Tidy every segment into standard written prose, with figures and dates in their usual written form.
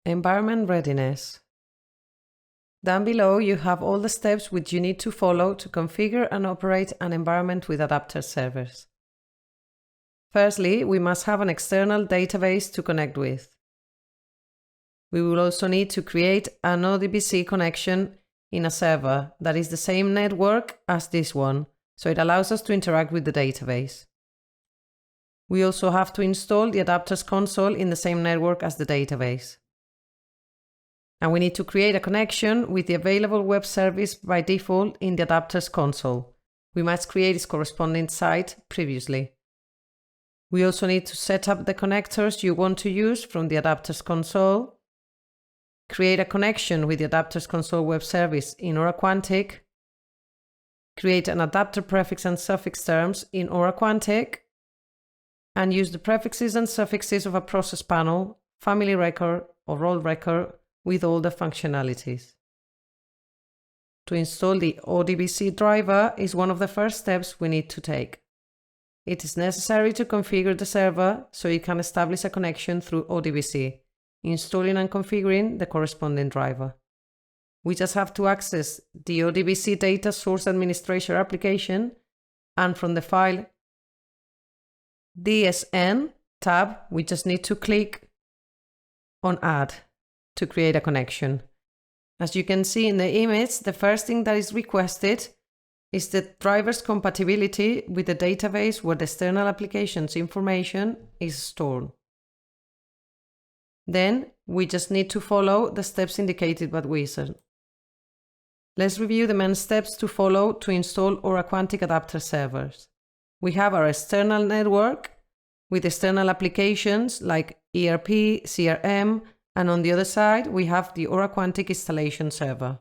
Environment readiness. Down below you have all the steps which you need to follow to configure and operate an environment with adapter servers. Firstly, we must have an external database to connect with. We will also need to create an ODBC connection in a server that is the same network as this one, so it allows us to interact with the database. We also have to install the adapters console in the same network as the database. And we need to create a connection with the available web service by default in the adapters console. We must create its corresponding site previously. We also need to set up the connectors you want to use from the adapters console, create a connection with the adapters console web service in Aura Quantic, create an adapter prefix and suffix terms in Aura Quantic, and use the prefixes and suffixes of a process panel, family record, or role record with all the functionalities. To install the ODBC driver is one of the first steps we need to take. It is necessary to configure the server so you can establish a connection through ODBC, installing and configuring the corresponding driver. We just have to access the ODBC Data Source Administrator application, and from the file DSN tab, we just need to click on Add to create a connection. As you can see in the image, the first thing that is requested is the driver's compatibility with the database where the external application's information is stored. Then we just need to follow the steps indicated by the wizard. Let's review the main steps to follow to install Aura Quantic adapter servers. We have our external network with external applications like ERP, CRM, and on the other side we have the Aura Quantic installation server.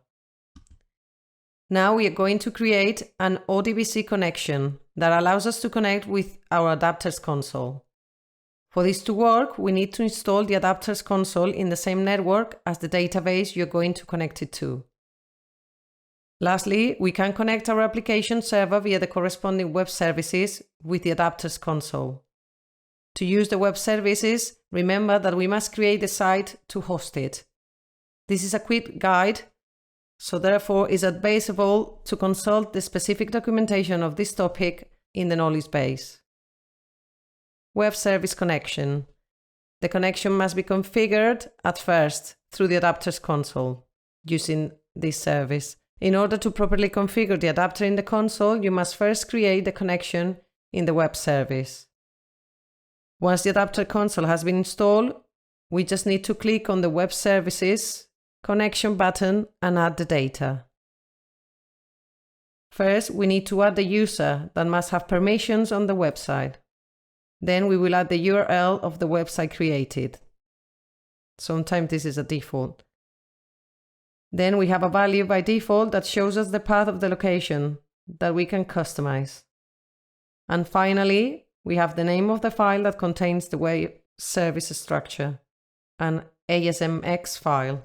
Now we are going to create an ODBC connection that allows us to connect with our adapters console. For this to work, we need to install the adapters console in the same network as the database you're going to connect it to. Lastly, we can connect our application server via the corresponding web services with the adapters console. To use the web services, remember that we must create the site to host it. This is a quick guide, so therefore is advisable to consult the specific documentation of this topic in the knowledge base. Web service connection. The connection must be configured at first through the adapters console using this service. In order to properly configure the adapter in the console, you must first create the connection in the web service. Once the adapter console has been installed, we just need to click on the Web Services connection button and add the data. First, we need to add the user that must have permissions on the website. Then we will add the URL of the website created. Sometimes this is a default. Then we have a value by default that shows us the path of the location that we can customize. And finally, we have the name of the file that contains the web service structure, an ASMX file.